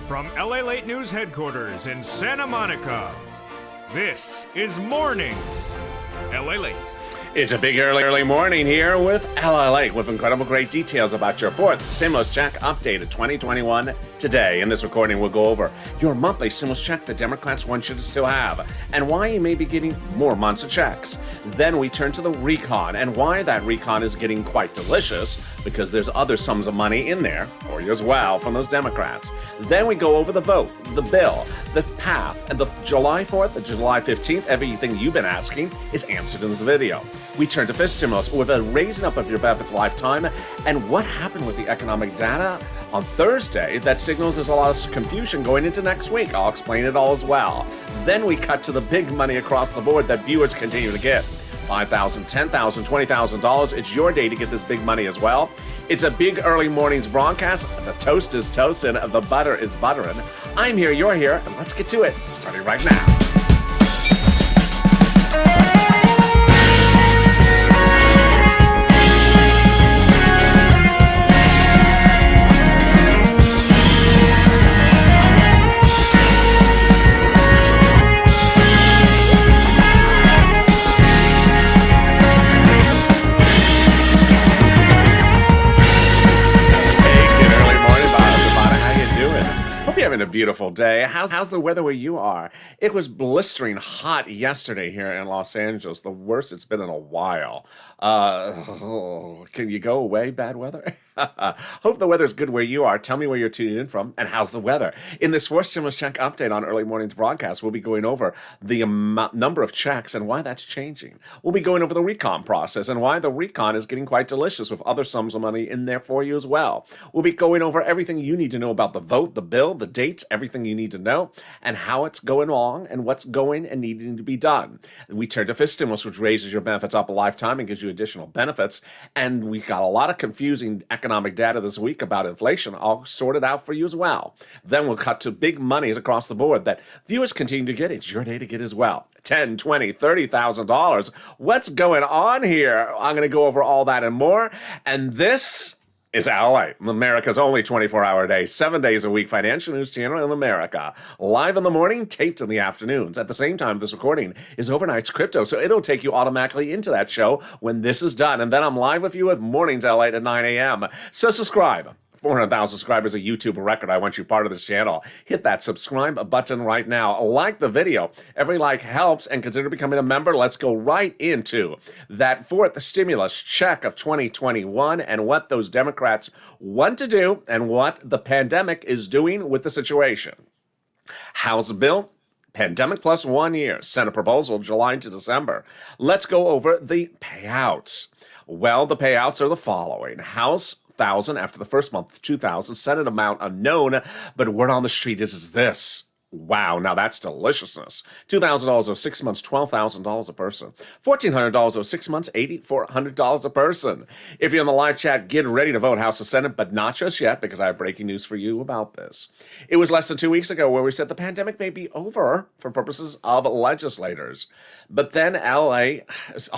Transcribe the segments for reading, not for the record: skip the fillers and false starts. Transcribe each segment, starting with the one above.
From LALATE News Headquarters in Santa Monica, this is Mornings LALATE. It's a big early morning here with LALATE with incredible great details about your fourth stimulus check updated 2021 today. In this recording, we'll go over your monthly stimulus check the Democrats want you to still have and why you may be getting more months of checks. Then we turn to the recon and why that recon is getting quite delicious because there's other sums of money in there for you as well from those Democrats. Then we go over the vote, the bill, the path, and the July 4th, the July 15th, everything you've been asking is answered in this video. We turn to fifth stimulus with a raising up of your benefits lifetime and what happened with the economic data on Thursday that signals there's a lot of confusion going into next week. I'll explain it all as well. Then we cut to the big money across the board that viewers continue to get. $5,000, $10,000, $20,000. It's your day to get this big money as well. It's a big early mornings broadcast. The toast is toasting, the butter is buttering. I'm here, you're here, and let's get to it, starting right now. Having a beautiful day. How's the weather where you are? It was blistering hot yesterday here in Los Angeles, the worst it's been in a while. Can you go away, bad weather? Hope the weather's good where you are. Tell me where you're tuning in from and how's the weather. In this fourth stimulus check update on early morning's broadcast, we'll be going over the number of checks and why that's changing. We'll be going over the recon process and why the recon is getting quite delicious with other sums of money in there for you as well. We'll be going over everything you need to know about the vote, the bill, the dates, everything you need to know, and how it's going along and what's going and needing to be done. We turn to fifth stimulus, which raises your benefits up a lifetime and gives you additional benefits. And we got a lot of confusing economic data this week about inflation. I'll sort it out for you as well. Then we'll cut to big monies across the board that viewers continue to get. It's your day to get as well. $10,000, $20,000, $30,000. What's going on here? I'm going to go over all that and more. And this is LA, America's only 24-hour day, 7 days a week financial news channel in America. Live in the morning, taped in the afternoons. At the same time, this recording is overnight's crypto, so it'll take you automatically into that show when this is done. And then I'm live with you at Mornings LA at 9 a.m. So subscribe. 400,000 subscribers, a YouTube record. I want you part of this channel. Hit that subscribe button right now. Like the video. Every like helps, and consider becoming a member. Let's go right into that fourth stimulus check of 2021 and what those Democrats want to do and what the pandemic is doing with the situation. House bill. Pandemic plus 1 year. Senate proposal, July to December. Let's go over the payouts. Well, the payouts are the following. House, 1,000 after the first month, 2,000. Senate amount unknown, but word on the street is this. Wow, now that's deliciousness. $2,000 over 6 months, $12,000 a person. $1,400 over 6 months, $8,400 a person. If you're in the live chat, get ready to vote House or Senate, but not just yet because I have breaking news for you about this. It was less than 2 weeks ago where we said the pandemic may be over for purposes of legislators. But then LA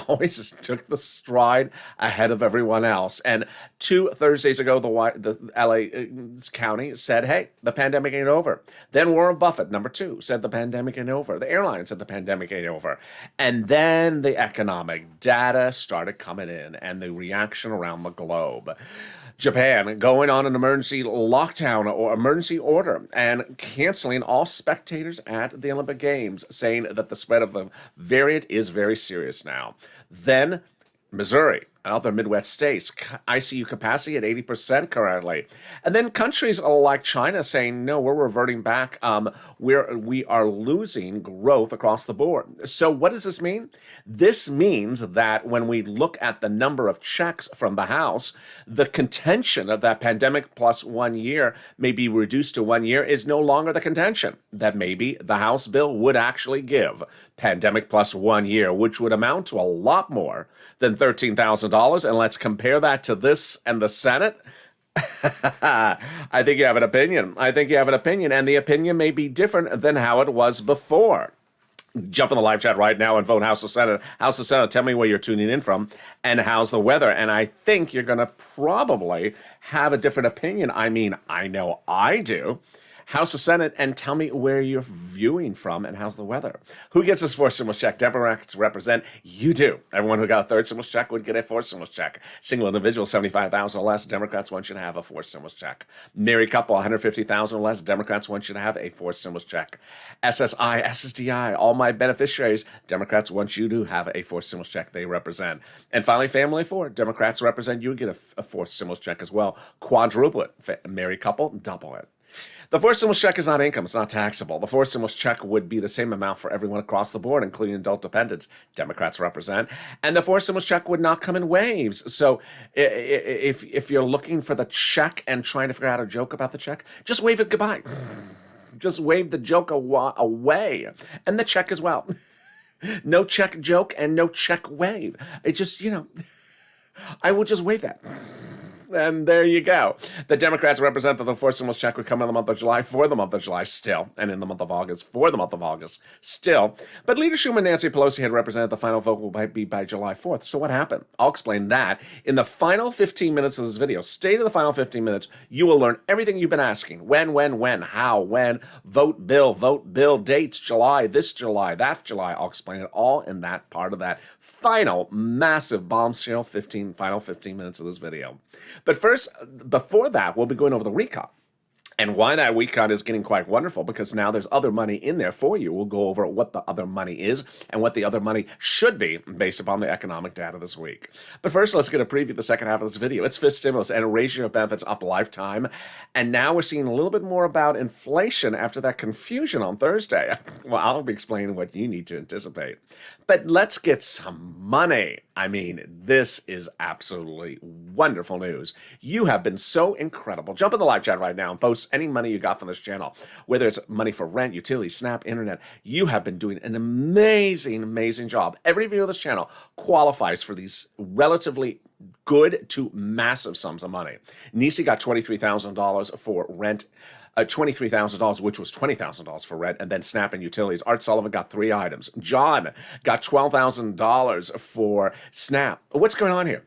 always took the stride ahead of everyone else. And 2 Thursdays ago, the LA County said, hey, the pandemic ain't over. Then Warren Buffett, number 2, said the pandemic ain't over. The airline said the pandemic ain't over. And then the economic data started coming in and the reaction around the globe. Japan going on an emergency lockdown or emergency order and canceling all spectators at the Olympic Games, saying that the spread of the variant is very serious now. Then Missouri and other Midwest states, ICU capacity at 80% currently. And then countries like China saying, no, we're reverting back. We are losing growth across the board. So what does this mean? This means that when we look at the number of checks from the House, the contention of that pandemic plus 1 year may be reduced to 1 year is no longer the contention. That maybe the House bill would actually give pandemic plus 1 year, which would amount to a lot more than $13,000. And let's compare that to this and the Senate. I think you have an opinion. And the opinion may be different than how it was before. Jump in the live chat right now and vote House or Senate. House or Senate, tell me where you're tuning in from and how's the weather. And I think you're going to probably have a different opinion. I mean, I know I do. House or Senate, and tell me where you're viewing from and how's the weather. Who gets this fourth stimulus check? Democrats represent. You do. Everyone who got a third stimulus check would get a fourth stimulus check. Single individual, 75,000 or less, Democrats want you to have a fourth stimulus check. Married couple, 150,000 or less, Democrats want you to have a fourth stimulus check. SSI, SSDI, all my beneficiaries, Democrats want you to have a fourth stimulus check they represent. And finally, family of four, Democrats represent. You would get a fourth stimulus check as well. Quadruple it. Married couple, double it. The fourth stimulus check is not income. It's not taxable. The fourth stimulus check would be the same amount for everyone across the board, including adult dependents. Democrats represent. And the fourth stimulus check would not come in waves. So if you're looking for the check and trying to figure out a joke about the check, just wave it goodbye. Just wave the joke away. And the check as well. No check joke and no check wave. It just, I will just wave that. And there you go. The Democrats represent that the fourth stimulus check would come in the month of July for the month of July still, and in the month of August for the month of August still. But Leader Schumer and Nancy Pelosi had represented the final vote will be by July 4th. So what happened? I'll explain that in the final 15 minutes of this video. Stay to the final 15 minutes. You will learn everything you've been asking. When, how, when, vote bill, dates, July, this July, that July. I'll explain it all in that part of that final massive bombshell final 15 minutes of this video. But first, before that, we'll be going over the recon. And why that recon is getting quite wonderful, because now there's other money in there for you. We'll go over what the other money is and what the other money should be based upon the economic data this week. But first, let's get a preview of the second half of this video. It's fifth stimulus and raising your benefits up lifetime. And now we're seeing a little bit more about inflation after that confusion on Thursday. Well, I'll be explaining what you need to anticipate. But let's get some money. I mean, this is absolutely wonderful news. You have been so incredible. Jump in the live chat right now and post any money you got from this channel, whether it's money for rent, utilities, SNAP, internet. You have been doing an amazing job. Every video of this channel qualifies for these relatively good to massive sums of money. Nisi got $23,000 for rent. $23,000, which was $20,000 for rent, and then SNAP and utilities. Art Sullivan got 3 items. John got $12,000 for SNAP. What's going on here?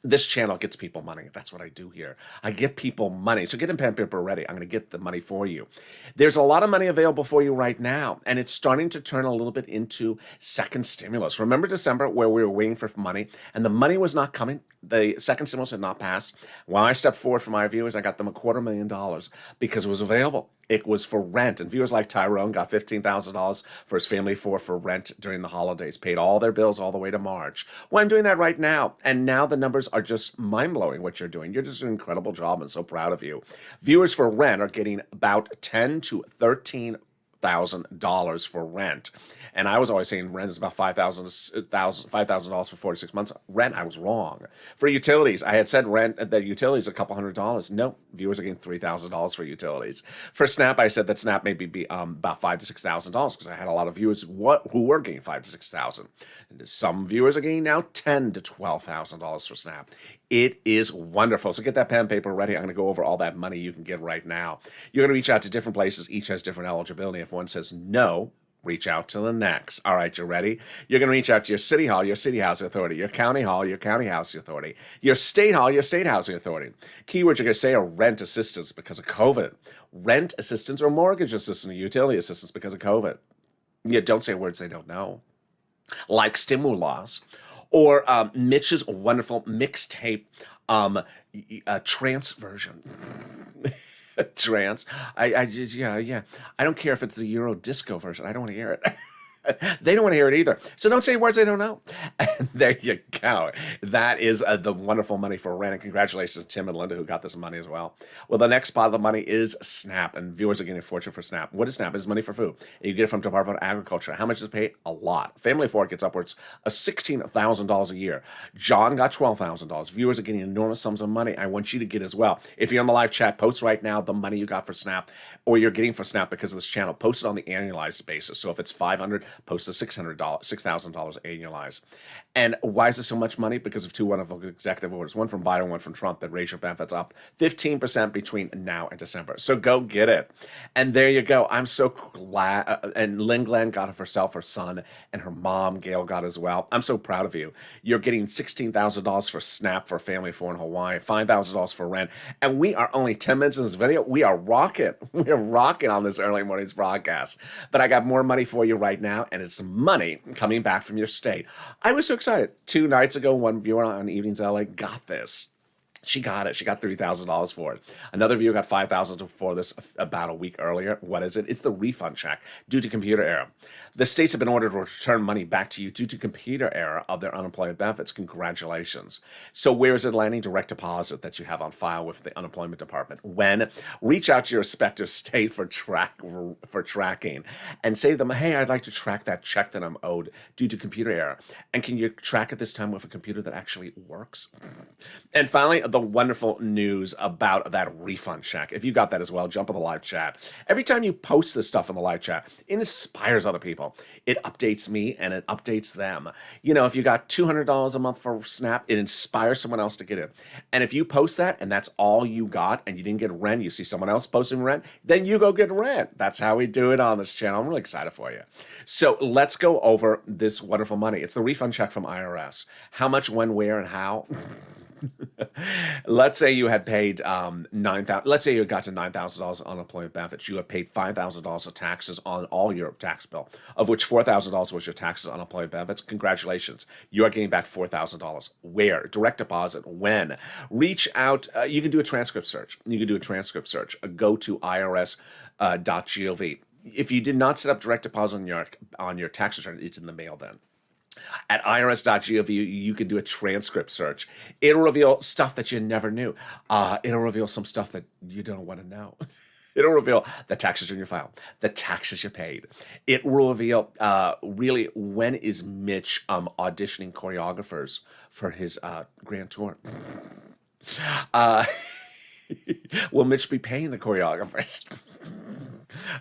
This channel gets people money. That's what I do here. I get people money. So get in pen and paper ready. I'm going to get the money for you. There's a lot of money available for you right now, and it's starting to turn a little bit into second stimulus. Remember December where we were waiting for money, and the money was not coming? The second stimulus had not passed. When I stepped forward for my viewers, I got them $250,000 because it was available. It was for rent. And viewers like Tyrone got $15,000 for his family for rent during the holidays, paid all their bills all the way to March. Well, I'm doing that right now. And now the numbers are just mind-blowing what you're doing. You're just doing an incredible job. I'm so proud of you. Viewers for rent are getting about $10,000 to $13,000 for rent. And I was always saying rent is about $5,000 for 46 months. Rent, I was wrong. For utilities, I had said rent, that utilities a couple $100. No, viewers are getting $3,000 for utilities. For SNAP, I said that SNAP may be about $5,000 to $6,000 because I had a lot of viewers who were getting $5,000 to $6,000. Some viewers are getting now $10,000 to $12,000 for SNAP. It is wonderful. So get that pen and paper ready. I'm going to go over all that money you can get right now. You're going to reach out to different places. Each has different eligibility. If one says no, reach out to the next. All right, you ready? You're going to reach out to your city hall, your city housing authority, your county hall, your county housing authority, your state hall, your state housing authority. Keywords you're going to say are rent assistance because of COVID, rent assistance or mortgage assistance or utility assistance because of COVID. Yeah, don't say words they don't know, like stimulus or Mitch's wonderful mixtape trance version. Trance. I just, yeah. I don't care if it's the Euro disco version. I don't want to hear it. They don't want to hear it either. So don't say words they don't know. And there you go. That is the wonderful money for rent. And congratulations to Tim and Linda who got this money as well. Well, the next part of the money is SNAP. And viewers are getting a fortune for SNAP. What is SNAP? It's money for food. And you get it from Department of Agriculture. How much does it pay? A lot. Family of four gets upwards of $16,000 a year. John got $12,000. Viewers are getting enormous sums of money. I want you to get as well. If you're on the live chat, post right now the money you got for SNAP or you're getting for SNAP because of this channel. Post it on the annualized basis. So if it's $500, post the $6,000 annualized. And why is this so much money? Because of two wonderful executive orders, one from Biden, one from Trump, that raise your benefits up 15% between now and December. So go get it. And there you go. I'm so glad. And Lynn Glenn got it for herself, her son, and her mom, Gail, got as well. I'm so proud of you. You're getting $16,000 for SNAP for a family of four in Hawaii, $5,000 for rent. And we are only 10 minutes in this video. We are rocking. We are rocking on this early morning's broadcast. But I got more money for you right now, and it's money coming back from your state. I was so excited. 2 nights ago, one viewer on Evenings LA got this. She got it. She got $3,000 for it. Another viewer got $5,000 for this about a week earlier. What is it? It's the refund check due to computer error. The states have been ordered to return money back to you due to computer error of their unemployment benefits. Congratulations. So where is it landing? Direct deposit that you have on file with the unemployment department. When reach out to your respective state for tracking and say to them, hey, I'd like to track that check that I'm owed due to computer error. And can you track it this time with a computer that actually works? And finally, the wonderful news about that refund check. If you got that as well, jump on the live chat. Every time you post this stuff in the live chat, it inspires other people. It updates me and it updates them. You know, if you got $200 a month for SNAP, it inspires someone else to get it. And if you post that and that's all you got and you didn't get rent, you see someone else posting rent, then you go get rent. That's how we do it on this channel. I'm really excited for you. So let's go over this wonderful money. It's the refund check from IRS. How much, when, where, and how? Let's say you had paid $9,000. Let's say you got to $9,000 unemployment benefits. You have paid $5,000 of taxes on all your tax bill, of which $4,000 was your taxes on unemployment benefits. Congratulations, you are getting back $4,000. Where? Direct deposit. When? Reach out. You can do a transcript search. Go to irs.gov. If you did not set up direct deposit on your tax return, it's in the mail then. At irs.gov, you can do a transcript search. It'll reveal stuff that you never knew. It'll reveal some stuff that you don't want to know. It'll reveal the taxes in your file, the taxes you paid. It will reveal, really, when is Mitch auditioning choreographers for his grand tour? Will Mitch be paying the choreographers?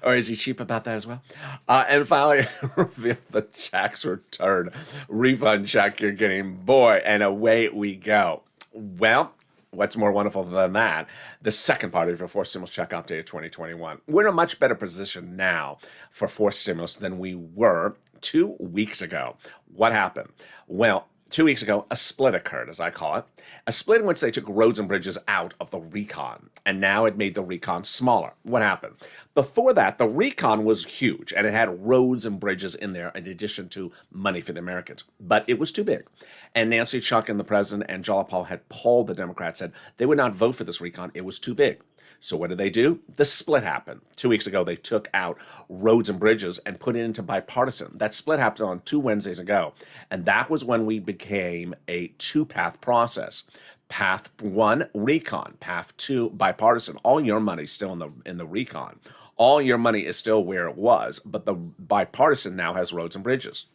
Or is he cheap about that as well? And finally, reveal the tax return refund check you're getting. Boy, and away we go. Well, what's more wonderful than that? The second part of your forced stimulus check update of 2021. We're in a much better position now for forced stimulus than we were 2 weeks ago. What happened? Well, 2 weeks ago, a split occurred, as I call it. A split in which they took roads and bridges out of the recon, and now it made the recon smaller. What happened? Before that, the recon was huge, and it had roads and bridges in there in addition to money for the Americans. But it was too big. And Nancy, Chuck, and the president and Jalapal had polled the Democrats, said they would not vote for this recon. It was too big. So what did they do? The split happened. 2 weeks ago, they took out roads and bridges and put it into bipartisan. That split happened on 2 Wednesdays ago. And that was when we became a 2-path process. Path 1, recon. Path 2, bipartisan. All your money's still in the recon. All your money is still where it was, but the bipartisan now has roads and bridges.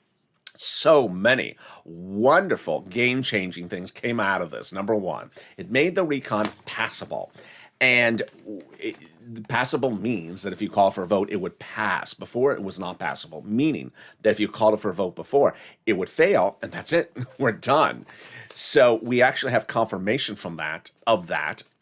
So many wonderful, game-changing things came out of this. Number one, it made the recon passable. And passable means that if you call for a vote, it would pass. Before, it was not passable, meaning that if you called it for a vote before, it would fail, and that's it. We're done. So we actually have confirmation from that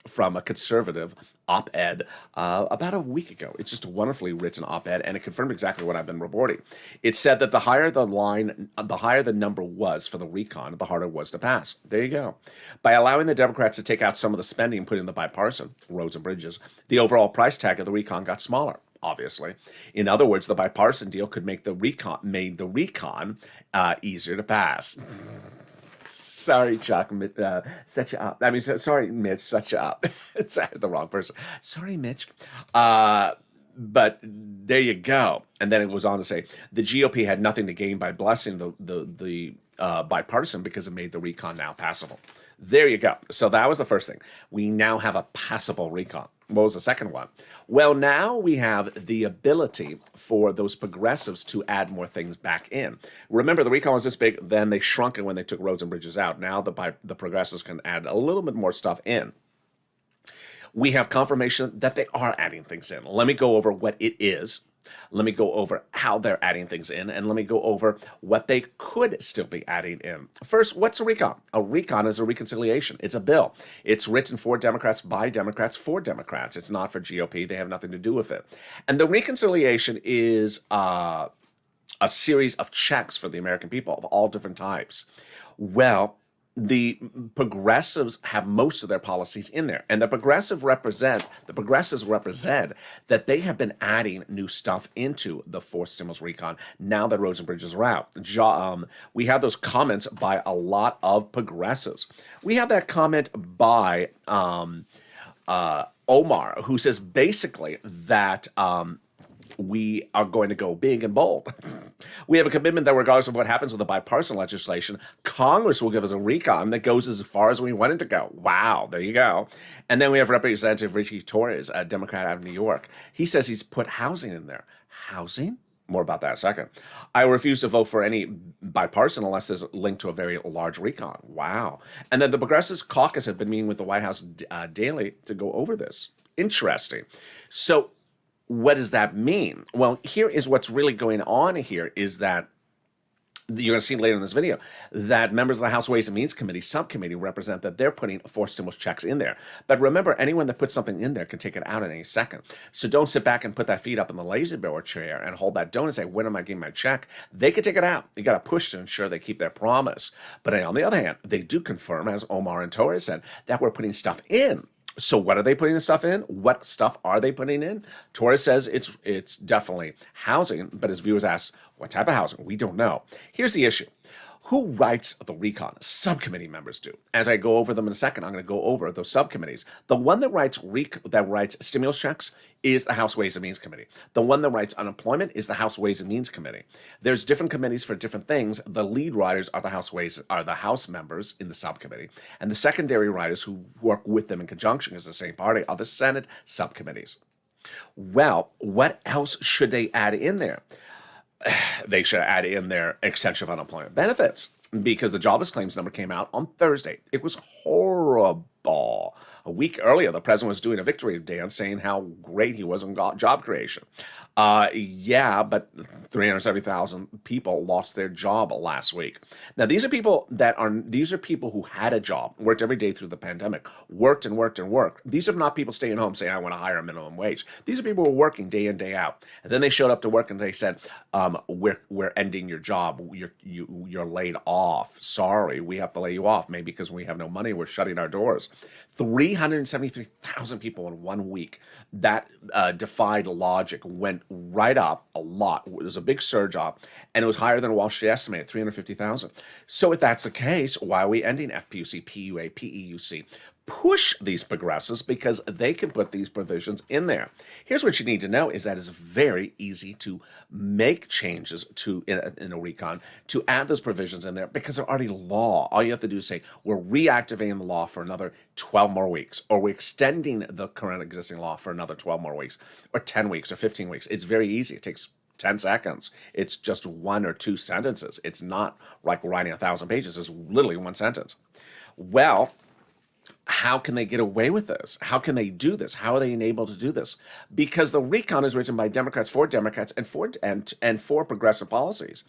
from a conservative op-ed about a week ago. It's just a wonderfully written op-ed, and it confirmed exactly what I've been reporting. It said that the higher the number was for the recon, the harder it was to pass. There you go. By allowing the Democrats to take out some of the spending and put in the bipartisan, roads and bridges, the overall price tag of the recon got smaller, obviously. In other words, the bipartisan deal could make the recon easier to pass. Sorry, Chuck, set you up. Sorry, Mitch, set you up. Sorry, the wrong person. Sorry, Mitch. But there you go. And then it goes on to say the GOP had nothing to gain by blessing the bipartisan because it made the recon now passable. There you go. So that was the first thing. We now have a passable recon. What was the second one? Well, now we have the ability for those progressives to add more things back in. Remember, the recon was this big, then they shrunk it when they took roads and bridges out. Now the progressives can add a little bit more stuff in. We have confirmation that they are adding things in. Let me go over what it is. Let me go over how they're adding things in, and let me go over what they could still be adding in. First, what's a recon? A recon is a reconciliation. It's a bill. It's written for Democrats, by Democrats, for Democrats. It's not for GOP. They have nothing to do with it. And the reconciliation is a series of checks for the American people of all different types. Well, the progressives have most of their policies in there, and the progressives represent that they have been adding new stuff into the fourth stimulus recon now that roads and bridges are out. We have those comments by a lot of progressives. We have that comment by Omar, who says basically that we are going to go big and bold. We have a commitment that regardless of what happens with the bipartisan legislation, Congress will give us a recon that goes as far as we want it to go. Wow, there you go. And then we have Representative Richie Torres, a Democrat out of New York. He says he's put housing in there. Housing? More about that in a second. I refuse to vote for any bipartisan unless there's a link to a very large recon. Wow. And then the Progressives Caucus have been meeting with the White House daily to go over this. Interesting. So what does that mean? Well, here is what's really going on here is that you're going to see later in this video that members of the House Ways and Means Committee subcommittee represent that they're putting 4 stimulus checks in there. But remember, anyone that puts something in there can take it out at any second. So don't sit back and put that feet up in the lazy boy chair and hold that donut and say, when am I getting my check? They can take it out. You got to push to ensure they keep their promise. But on the other hand, they do confirm, as Omar and Torres said, that we're putting stuff in. So what are they putting the stuff in? What stuff are they putting in? Torres says it's definitely housing, but his viewers asked, what type of housing? We don't know. Here's the issue. Who writes the recon? Subcommittee members do. As I go over them in a second, I'm going to go over those subcommittees. The one that writes stimulus checks is the House Ways and Means Committee. The one that writes unemployment is the House Ways and Means Committee. There's different committees for different things. The lead writers are the House members in the subcommittee, and the secondary writers who work with them in conjunction as the same party are the Senate subcommittees. Well, what else should they add in there? They should add in their extension of unemployment benefits because the jobless claims number came out on Thursday. It was horrible. A week earlier, the president was doing a victory dance saying how great he was on job creation. Yeah, but 370,000 people lost their job last week. Now, these are people who had a job, worked every day through the pandemic, worked and worked and worked. These are not people staying home saying, I want to hire a minimum wage. These are people who are working day in, day out. And then they showed up to work and they said, we're ending your job. You're laid off. Sorry, we have to lay you off. Maybe because we have no money, we're shutting our doors. 373,000 people in 1 week. That defied logic, went right up a lot. It was a big surge up, and it was higher than Wall Street estimated, 350,000. So if that's the case, why are we ending FPUC, PUA, PEUC? Push these progressives because they can put these provisions in there. Here's what you need to know is that it's very easy to make changes in a recon to add those provisions in there because they're already law. All you have to do is say, we're reactivating the law for another 12 more weeks, or we're extending the current existing law for another 12 more weeks, or 10 weeks, or 15 weeks. It's very easy. It takes 10 seconds. It's just 1 or 2 sentences. It's not like writing 1,000 pages. It's literally 1 sentence. Well, how can they get away with this? How can they do this? How are they enabled to do this? Because the recon is written by Democrats for Democrats and for progressive policies.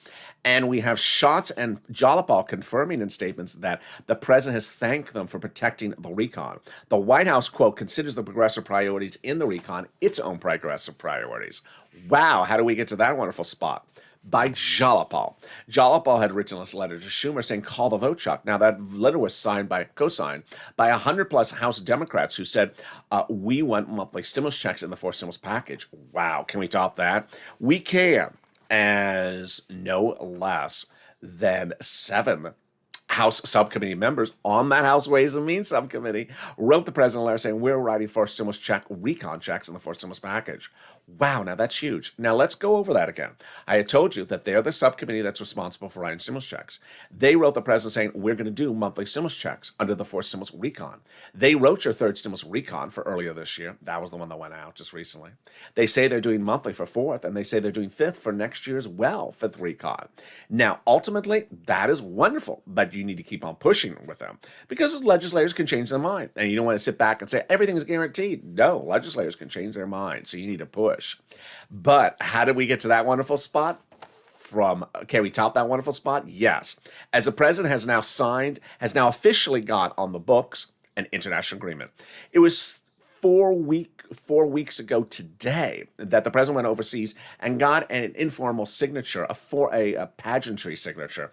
And we have Schatz and Jalopal confirming in statements that the president has thanked them for protecting the recon. The White House, quote, considers the progressive priorities in the recon its own progressive priorities. Wow, how do we get to that wonderful spot? By Jalopal. Jalopal had written this letter to Schumer saying, call the vote, Chuck. Now, that letter was co-signed by 100-plus House Democrats who said, we want monthly stimulus checks in the 4 stimulus package. Wow, can we top that? We can, as no less than 7 House subcommittee members on that House Ways and Means subcommittee wrote the president a letter saying, we're writing 4 stimulus recon checks in the 4 stimulus package. Wow, now that's huge. Now let's go over that again. I had told you that they're the subcommittee that's responsible for writing stimulus checks. They wrote the president saying, we're going to do monthly stimulus checks under the 4 stimulus recon. They wrote your 3rd stimulus recon for earlier this year. That was the one that went out just recently. They say they're doing monthly for 4th, and they say they're doing 5th for next year as well, 5th recon. Now, ultimately, that is wonderful, but you need to keep on pushing with them because legislators can change their mind. And you don't want to sit back and say everything is guaranteed. No, legislators can change their mind. So you need to push. But how did we get to that wonderful spot? Can we top that wonderful spot? Yes. As the president has now officially got on the books an international agreement. It was 4 weeks ago today that the president went overseas and got an informal signature, a pageantry signature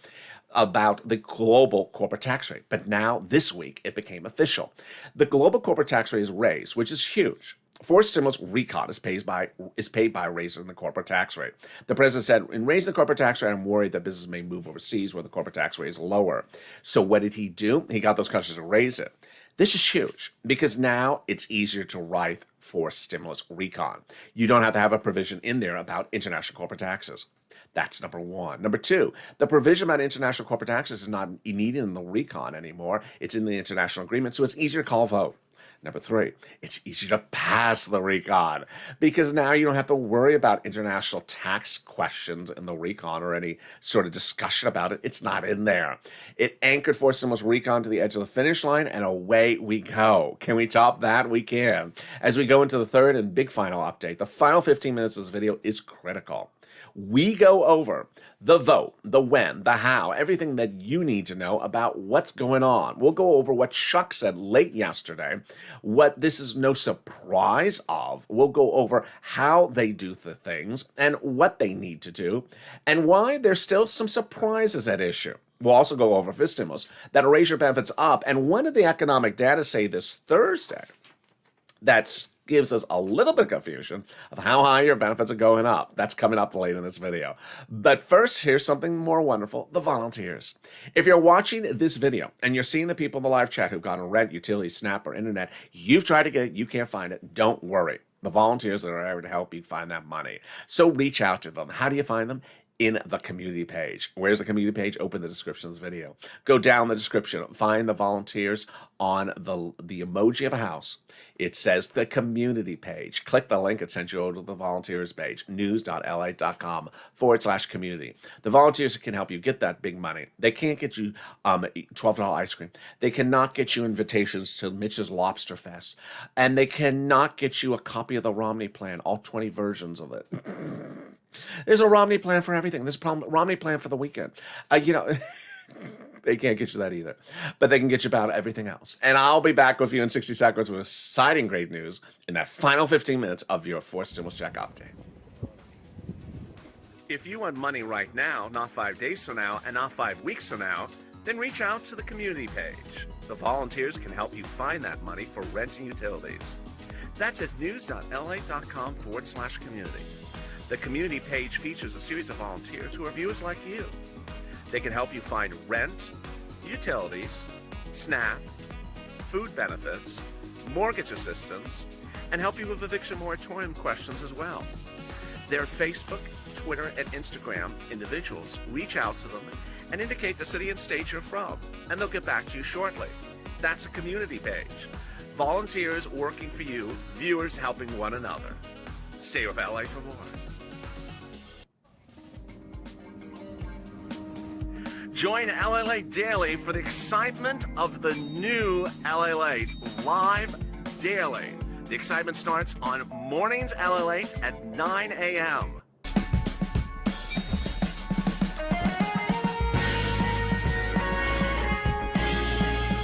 about the global corporate tax rate. But now this week it became official. The global corporate tax rate is raised, which is huge. Forced stimulus recon is paid by raising the corporate tax rate. The president said, in raising the corporate tax rate, I'm worried that business may move overseas where the corporate tax rate is lower. So what did he do? He got those countries to raise it. This is huge because now it's easier to write forced stimulus recon. You don't have to have a provision in there about international corporate taxes. That's number one. Number two, the provision about international corporate taxes is not needed in the recon anymore. It's in the international agreement, so it's easier to call a vote. Number three, it's easier to pass the recon because now you don't have to worry about international tax questions in the recon or any sort of discussion about it. It's not in there. It anchored forced stimulus recon to the edge of the finish line, and away we go. Can we top that? We can. As we go into the third and big final update, the final 15 minutes of this video is critical. We go over the vote, the when, the how, everything that you need to know about what's going on. We'll go over what Chuck said late yesterday, what this is no surprise of. We'll go over how they do the things and what they need to do and why there's still some surprises at issue. We'll also go over fifth stimulus that'll raise your benefits up. And what did the economic data say this Thursday? That's gives us a little bit of confusion of how high your benefits are going up. That's coming up later in this video. But first, here's something more wonderful, the volunteers. If you're watching this video and you're seeing the people in the live chat who've gone on rent, utilities, SNAP, or internet, you've tried to get it, you can't find it, don't worry. The volunteers that are there to help you find that money. So reach out to them. How do you find them? In the community page. Where's the community page? Open the description of this video. Go down the description. Find the volunteers on the emoji of a house. It says the community page. Click the link. It sends you over to the volunteers page, news.lalate.com/community. The volunteers can help you get that big money. They can't get you $12 ice cream. They cannot get you invitations to Mitch's Lobster Fest. And they cannot get you a copy of the Romney Plan, all 20 versions of it. There's a Romney Plan for everything. There's a Romney Plan for the weekend. They can't get you that either. But they can get you about everything else. And I'll be back with you in 60 seconds with exciting great news in that final 15 minutes of your forced stimulus check update. If you want money right now, not 5 days from now, and not 5 weeks from now, then reach out to the community page. The volunteers can help you find that money for rent and utilities. That's at news.lalate.com/community. The community page features a series of volunteers who are viewers like you. They can help you find rent, utilities, SNAP, food benefits, mortgage assistance, and help you with eviction moratorium questions as well. Their Facebook, Twitter, and Instagram individuals reach out to them and indicate the city and state you're from, and they'll get back to you shortly. That's a community page. Volunteers working for you, viewers helping one another. Stay with LA for more. Join LALATE Daily for the excitement of the new LALATE live daily. The excitement starts on Mornings LALATE at 9 a.m.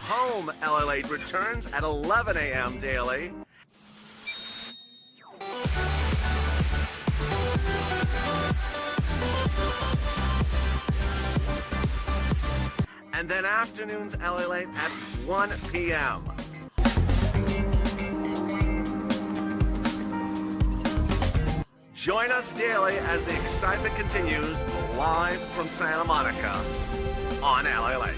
Home LALATE returns at 11 a.m. daily. And then afternoons LALATE at 1 p.m. Join us daily as the excitement continues live from Santa Monica on LALATE.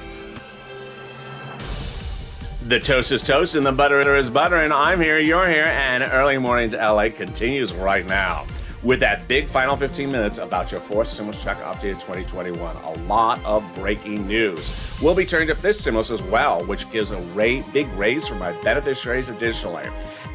The toast is toast and the butter is butter, and I'm here, you're here, and Early Mornings LA continues right now with that big final 15 minutes about your fourth stimulus check updated 2021. A lot of breaking news. We'll be turning to fifth stimulus as well, which gives a big raise for my beneficiaries additionally.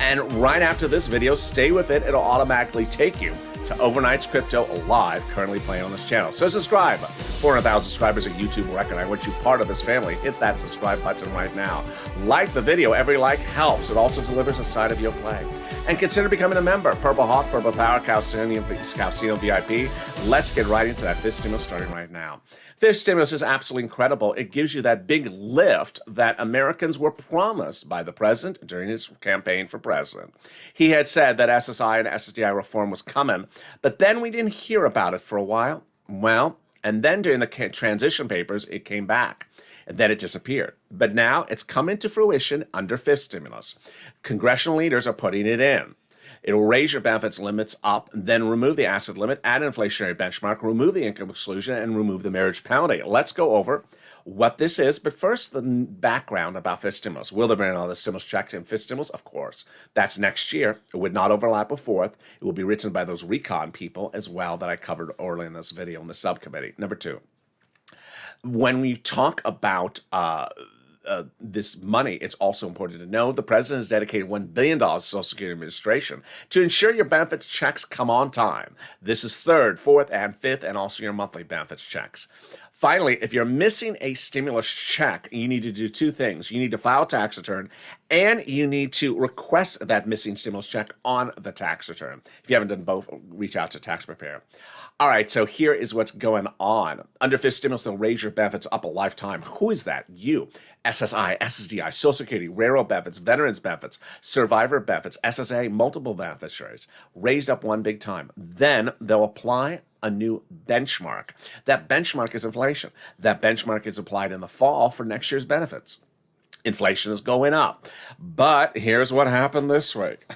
And right after this video, stay with it. It'll automatically take you to to Overnight's Crypto Live, currently playing on this channel. So subscribe. 400,000 subscribers, a YouTube record. I want you part of this family. Hit that subscribe button right now. Like the video. Every like helps. It also delivers a side of your play. And consider becoming a member. Purple Hawk, Purple Power, Calcino VIP. Let's get right into that fifth stimulus starting right now. Fifth stimulus is absolutely incredible. It gives you that big lift that Americans were promised by the president during his campaign for president. He had said that SSI and SSDI reform was coming, but then we didn't hear about it for a while. Well, and then during the transition papers, it came back. And then it disappeared. But now it's come into fruition under fifth stimulus. Congressional leaders are putting it in. It'll raise your benefits limits up, then remove the asset limit, add an inflationary benchmark, remove the income exclusion, and remove the marriage penalty. Let's go over what this is, but first the background about fifth stimulus. Will there be another stimulus check in fifth stimulus? Of course. That's next year. It would not overlap with fourth. It will be written by those recon people as well that I covered earlier in this video in the subcommittee. Number two. When we talk about this money, it's also important to know the president has dedicated $1 billion to Social Security Administration to ensure your benefits checks come on time. This is third, fourth, and fifth, and also your monthly benefits checks. Finally, if you're missing a stimulus check, you need to do two things. You need to file a tax return, and you need to request that missing stimulus check on the tax return. If you haven't done both, reach out to Tax Preparer. All right, so here is what's going on. Under fifth stimulus, they'll raise your benefits up a lifetime. Who is that? You. SSI, SSDI, Social Security, railroad benefits, veterans benefits, survivor benefits, SSA, multiple beneficiaries, raised up one big time. Then they'll apply a new benchmark. That benchmark is inflation. That benchmark is applied in the fall for next year's benefits. Inflation is going up. But here's what happened this week.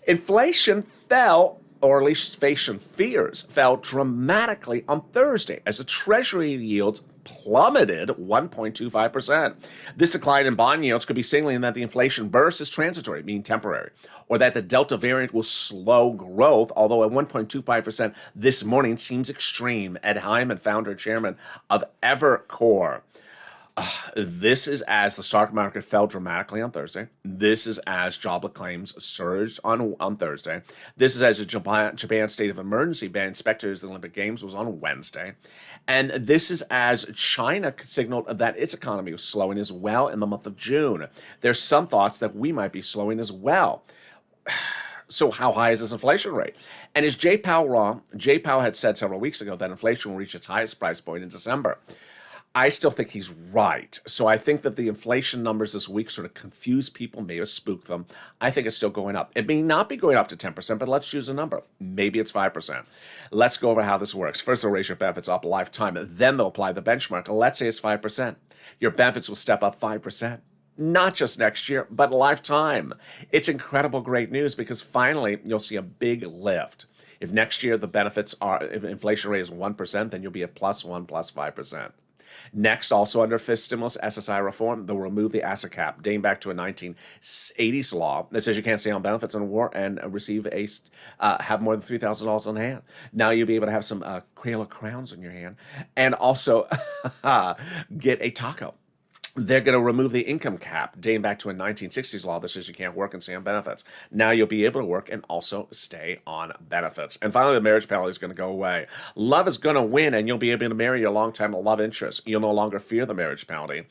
Inflation fell, or at least inflation fears fell dramatically on Thursday as the Treasury yields plummeted 1.25%. This decline in bond yields could be signaling that the inflation burst is transitory, meaning temporary, or that the Delta variant will slow growth, although at 1.25% this morning seems extreme. Ed Hyman, founder and chairman of Evercore. This is as the stock market fell dramatically on Thursday. This is as jobless claims surged on Thursday. This is as a Japan state of emergency ban inspectors the Olympic Games was on Wednesday. And this is as China signaled that its economy was slowing as well in the month of June. There's some thoughts that we might be slowing as well. So how high is this inflation rate? And is Jay Powell wrong? Jay Powell had said several weeks ago that inflation will reach its highest price point in December. I still think he's right. So I think that the inflation numbers this week sort of confuse people, maybe spook them. I think it's still going up. It may not be going up to 10%, but let's choose a number. Maybe it's 5%. Let's go over how this works. First, they'll raise your benefits up a lifetime. Then they'll apply the benchmark. Let's say it's 5%. Your benefits will step up 5%. Not just next year, but lifetime. It's incredible, great news because finally you'll see a big lift. If next year the benefits are, if inflation rate is 1%, then you'll be at +1, +5%. Next, also under fifth stimulus SSI reform, they'll remove the asset cap, dating back to a 1980s law that says you can't stay on benefits and receive have more than $3,000 on hand. Now you'll be able to have some Crayola crowns in your hand and also get a taco. They're going to remove the income cap, dating back to a 1960s law that says you can't work and stay on benefits. Now you'll be able to work and also stay on benefits. And finally, the marriage penalty is going to go away. Love is going to win, and you'll be able to marry your longtime love interest. You'll no longer fear the marriage penalty,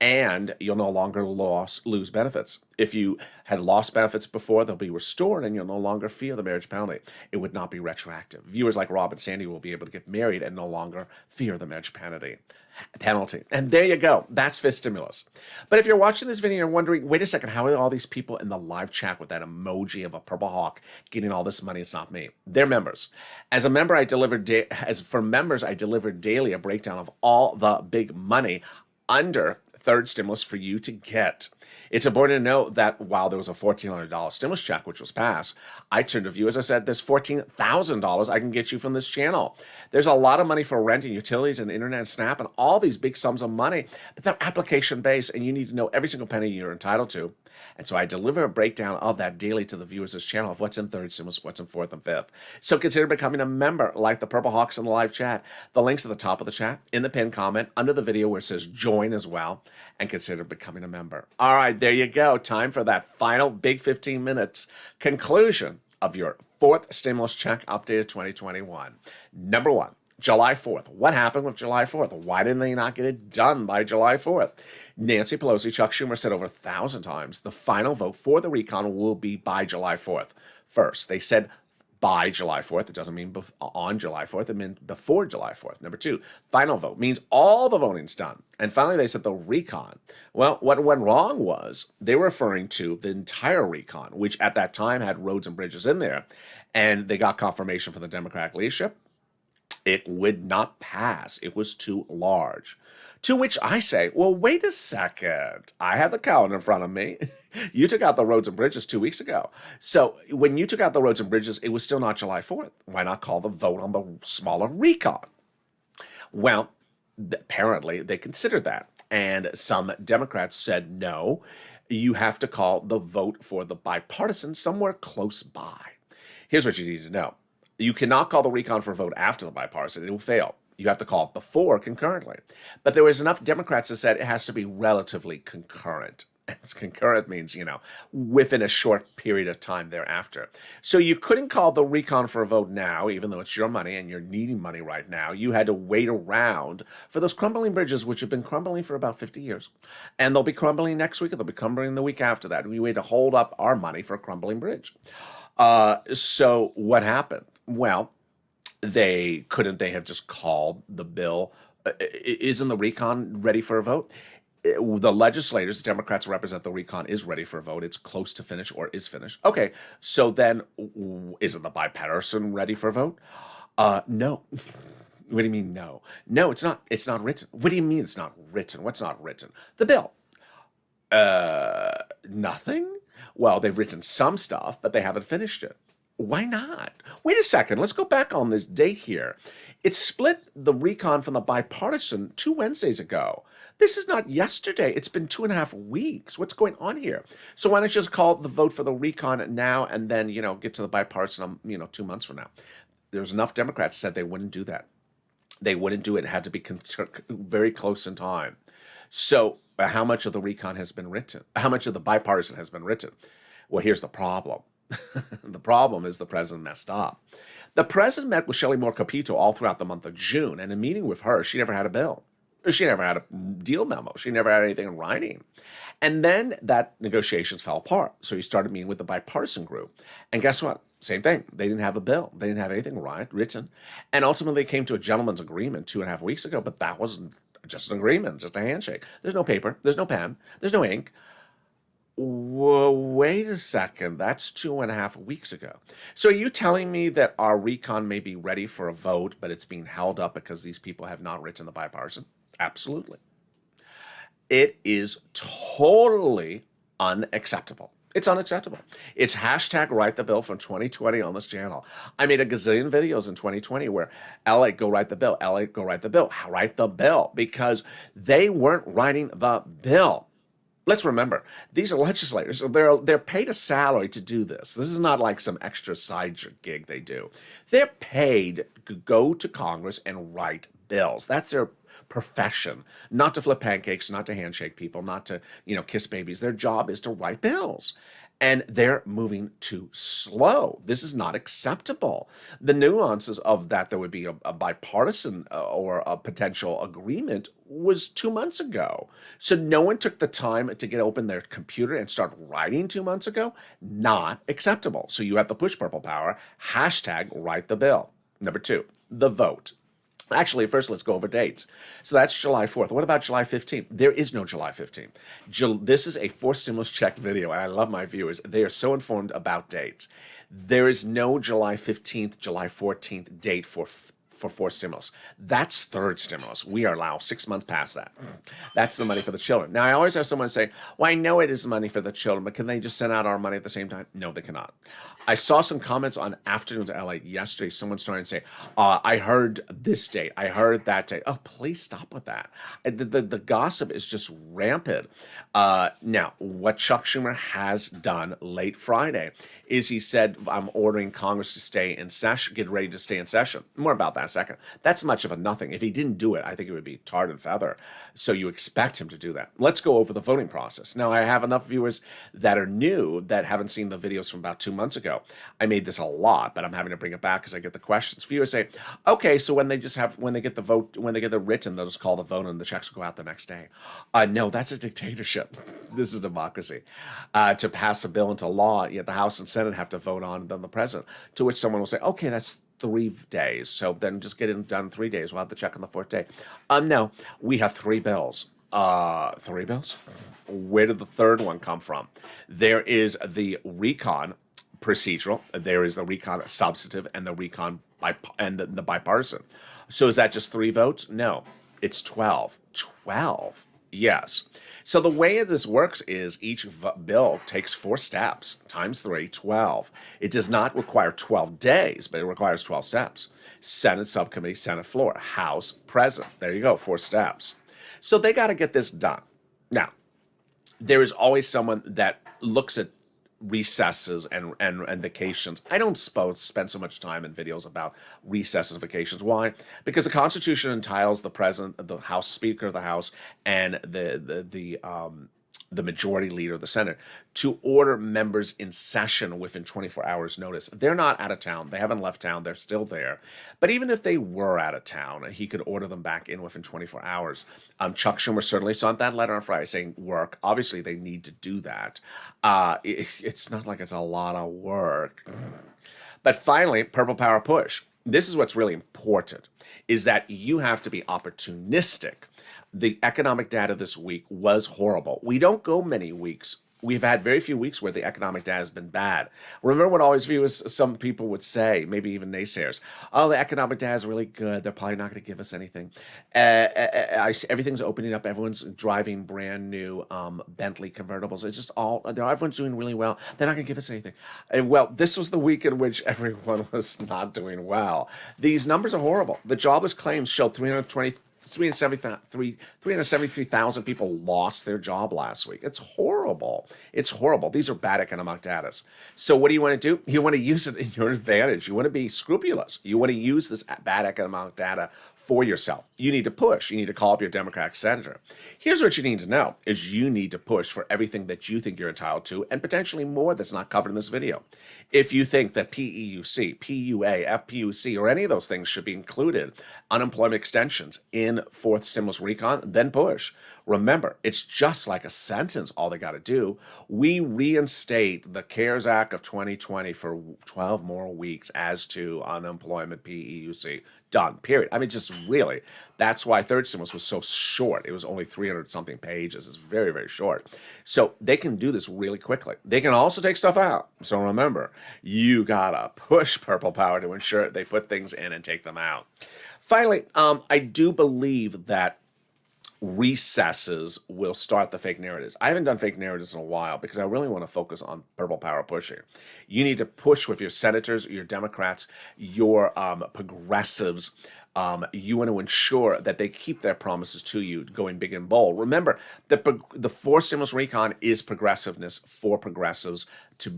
and you'll no longer lose benefits. If you had lost benefits before, they'll be restored, and you'll no longer fear the marriage penalty. It would not be retroactive. Viewers like Rob and Sandy will be able to get married and no longer fear the marriage penalty. And there you go. That's fifth stimulus. But if you're watching this video and you're wondering, wait a second, how are all these people in the live chat with that emoji of a purple hawk getting all this money? It's not me. They're members. As a member, I deliver daily a breakdown of all the big money under third stimulus for you to get. It's important to note that while there was a $1,400 stimulus check, which was passed, I turned to viewers, I said, there's $14,000 I can get you from this channel. There's a lot of money for rent and utilities and internet and Snap and all these big sums of money, but they're application-based, and you need to know every single penny you're entitled to. And so I deliver a breakdown of that daily to the viewers of this channel of what's in third stimulus, what's in fourth and fifth. So consider becoming a member like the Purple Hawks in the live chat. The link's at the top of the chat, in the pinned comment, under the video where it says join as well, and consider becoming a member. All right, there you go. Time for that final big 15 minutes conclusion of your fourth stimulus check updated 2021. Number one, July 4th. What happened with July 4th? Why didn't they not get it done by July 4th? Nancy Pelosi, Chuck Schumer said over 1,000 times the final vote for the recon will be by July 4th. First, they said by July 4th. It doesn't mean on July 4th. It means before July 4th. Number two, final vote means all the voting's done. And finally, they said the recon. Well, what went wrong was they were referring to the entire recon, which at that time had roads and bridges in there. And they got confirmation from the Democratic leadership. It would not pass. It was too large. To which I say, well, wait a second. I have the calendar in front of me. You took out the roads and bridges 2 weeks ago. So when you took out the roads and bridges, it was still not July 4th. Why not call the vote on the smaller recon? Well, apparently they considered that. And some Democrats said, no, you have to call the vote for the bipartisan somewhere close by. Here's what you need to know. You cannot call the recon for a vote after the bipartisan. It will fail. You have to call it before concurrently. But there was enough Democrats that said it has to be relatively concurrent. Concurrent means, within a short period of time thereafter. So you couldn't call the recon for a vote now, even though it's your money and you're needing money right now. You had to wait around for those crumbling bridges, which have been crumbling for about 50 years. And they'll be crumbling next week, and they'll be crumbling the week after that. We had to hold up our money for a crumbling bridge. So what happened? Well, they have just called the bill. Isn't the recon ready for a vote? The legislators, the Democrats who represent the recon, is ready for a vote. It's close to finish or is finished. Okay, so then isn't the bipartisan ready for a vote? No. What do you mean no? No, it's not. It's not written. What do you mean it's not written? What's not written? The bill. Nothing? Well, they've written some stuff, but they haven't finished it. Why not? Wait a second. Let's go back on this date here. It split the recon from the bipartisan 2 Wednesdays ago. This is not yesterday. It's been 2.5 weeks. What's going on here? So why don't you just call the vote for the recon now and then, get to the bipartisan, 2 months from now? There's enough Democrats said they wouldn't do that. They wouldn't do it. It had to be very close in time. So how much of the recon has been written? How much of the bipartisan has been written? Well, here's the problem. The problem is the president messed up. The president met with Shelley Moore Capito all throughout the month of June, and in meeting with her, she never had a bill. She never had a deal memo. She never had anything in writing. And then that negotiations fell apart. So he started meeting with the bipartisan group. And guess what? Same thing. They didn't have a bill. They didn't have anything written. And ultimately they came to a gentleman's agreement 2.5 weeks ago, but that wasn't just an agreement, just a handshake. There's no paper. There's no pen. There's no ink. Whoa, wait a second. That's 2.5 weeks ago. So are you telling me that our recon may be ready for a vote, but it's being held up because these people have not written the bipartisan? Absolutely. It is totally unacceptable. It's unacceptable. It's hashtag write the bill from 2020 on this channel. I made a gazillion videos in 2020 where LA, go write the bill. LA, go write the bill. Write the bill, because they weren't writing the bill. Let's remember, these are legislators. So they're paid a salary to do this. This is not like some extra side gig they do. They're paid to go to Congress and write bills. That's their profession. Not to flip pancakes, not to handshake people, not to, kiss babies. Their job is to write bills. And they're moving too slow. This is not acceptable. The nuances of that there would be a bipartisan or a potential agreement was 2 months ago. So no one took the time to get open their computer and start writing 2 months ago. Not acceptable. So you have to push purple power. Hashtag write the bill. Number 2, the vote. Actually, first, let's go over dates. So that's July 4th. What about July 15th? There is no July 15th. This is a fourth stimulus check video, and I love my viewers. They are so informed about dates. There is no July 15th, July 14th date for fourth stimulus. That's third stimulus. We are now 6 months past that. That's the money for the children. Now, I always have someone say, well, I know it is money for the children, but can they just send out our money at the same time? No, they cannot. I saw some comments on Afternoons LA yesterday. Someone started to say, I heard this date. I heard that date. Oh, please stop with that. The gossip is just rampant. Now, what Chuck Schumer has done late Friday is he said, I'm ordering Congress to stay in session, get ready to stay in session. More about that in a second. That's much of a nothing. If he didn't do it, I think it would be tarred and feather. So you expect him to do that. Let's go over the voting process. Now, I have enough viewers that are new that haven't seen the videos from about 2 months ago. I made this a lot, but I'm having to bring it back because I get the questions. Viewers say, okay, so when they get the vote, when they get the written, they'll just call the vote and the checks will go out the next day. No, that's a dictatorship. This is democracy. To pass a bill into law, yet the House and Senate have to vote on, and then the president. To which someone will say, okay, that's 3 days. So then just get it done in 3 days. We'll have to check on the 4th day. No, we have 3 bills. 3 bills? Where did the 3rd one come from? There is the recon procedural. There is the recon substantive and the recon the bipartisan. So is that just 3 votes? No, it's 12. 12. Yes. So the way this works is each bill takes 4 steps times 3, 12. It does not require 12 days, but it requires 12 steps. Senate subcommittee, Senate floor, House, President. There you go, 4 steps. So they got to get this done. Now, there is always someone that looks at recesses and vacations. I don't spend so much time in videos about recesses and vacations. Why? Because the Constitution entitles the president, the House Speaker of the House, and the majority leader of the Senate to order members in session within 24 hours notice. They're not out of town. They haven't left town. They're still there. But even if they were out of town, he could order them back in within 24 hours. Chuck Schumer certainly sent that letter on Friday saying work. Obviously, they need to do that. It's not like it's a lot of work. But finally, Purple Power push. This is what's really important, is that you have to be opportunistic. The economic data this week was horrible. We don't go many weeks. We've had very few weeks where the economic data has been bad. Remember what always viewers, some people would say, maybe even naysayers, oh, the economic data is really good. They're probably not going to give us anything. Everything's opening up. Everyone's driving brand new Bentley convertibles. It's just everyone's doing really well. They're not going to give us anything. And well, this was the week in which everyone was not doing well. These numbers are horrible. The jobless claims showed 373,000 people lost their job last week. It's horrible. It's horrible. These are bad economic data. So what do you want to do? You want to use it in your advantage. You want to be scrupulous. You want to use this bad economic data for yourself. You need to push. You need to call up your Democratic senator. Here's what you need to know is you need to push for everything that you think you're entitled to and potentially more that's not covered in this video. If you think that PEUC, PUA, FPUC, or any of those things should be included, unemployment extensions in 4th stimulus recon, then push. Remember, it's just like a sentence, all they got to do. We reinstate the CARES Act of 2020 for 12 more weeks as to unemployment PEUC. Done, period. I mean, just really, that's why 3rd stimulus was so short. It was only 300-something pages. It's very, very short. So they can do this really quickly. They can also take stuff out. So remember, you got to push Purple Power to ensure they put things in and take them out. Finally, I do believe that recesses will start the fake narratives. I haven't done fake narratives in a while because I really want to focus on Purple Power pushing. You need to push with your senators, your Democrats, your progressives. You want to ensure that they keep their promises to you, going big and bold. Remember, the 4th stimulus recon is progressiveness for progressives,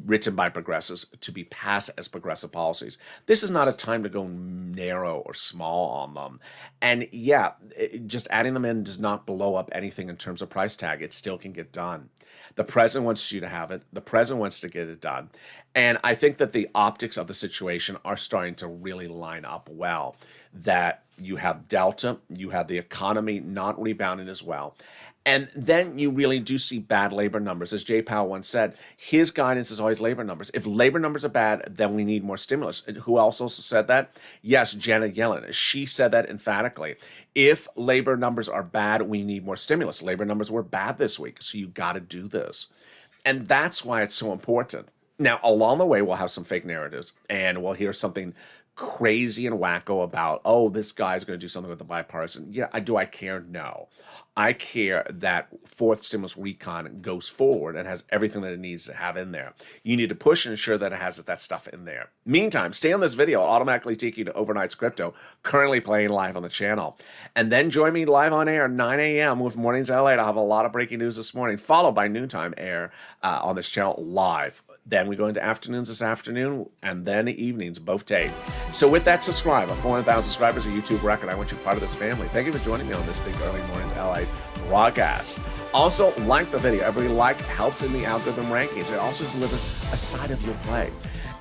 written by progressives, to be passed as progressive policies. This is not a time to go narrow or small on them. And yeah, just adding them in does not blow up anything in terms of price tag. It still can get done. The president wants you to have it. The president wants to get it done. And I think that the optics of the situation are starting to really line up well. That you have Delta, you have the economy not rebounding as well. And then you really do see bad labor numbers. As Jay Powell once said, his guidance is always labor numbers. If labor numbers are bad, then we need more stimulus. And who else also said that? Yes, Janet Yellen. She said that emphatically. If labor numbers are bad, we need more stimulus. Labor numbers were bad this week, so you got to do this. And that's why it's so important. Now, along the way, we'll have some fake narratives, and we'll hear something crazy and wacko about, oh, this guy's going to do something with the bipartisan. Yeah, do I care? No. I care that 4th stimulus recon goes forward and has everything that it needs to have in there. You need to push and ensure that it has that stuff in there. Meantime, stay on this video. I'll automatically take you to Overnight's Crypto, currently playing live on the channel. And then join me live on air 9 a.m. with Mornings LA. I'll have a lot of breaking news this morning, followed by noontime air on this channel live. Then we go into afternoons this afternoon, and then evenings, both days. So with that, subscribe. 400,000 subscribers, a YouTube record. I want you part of this family. Thank you for joining me on this big early mornings LA broadcast. Also, like the video. Every like helps in the algorithm rankings. It also delivers a side of your play.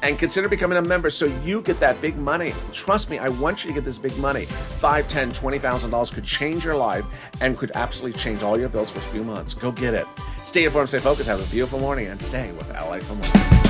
And consider becoming a member so you get that big money. Trust me, I want you to get this big money. $5,000, $10,000, $20,000 could change your life and could absolutely change all your bills for a few months. Go get it. Stay informed, stay focused, have a beautiful morning, and stay with LA for more.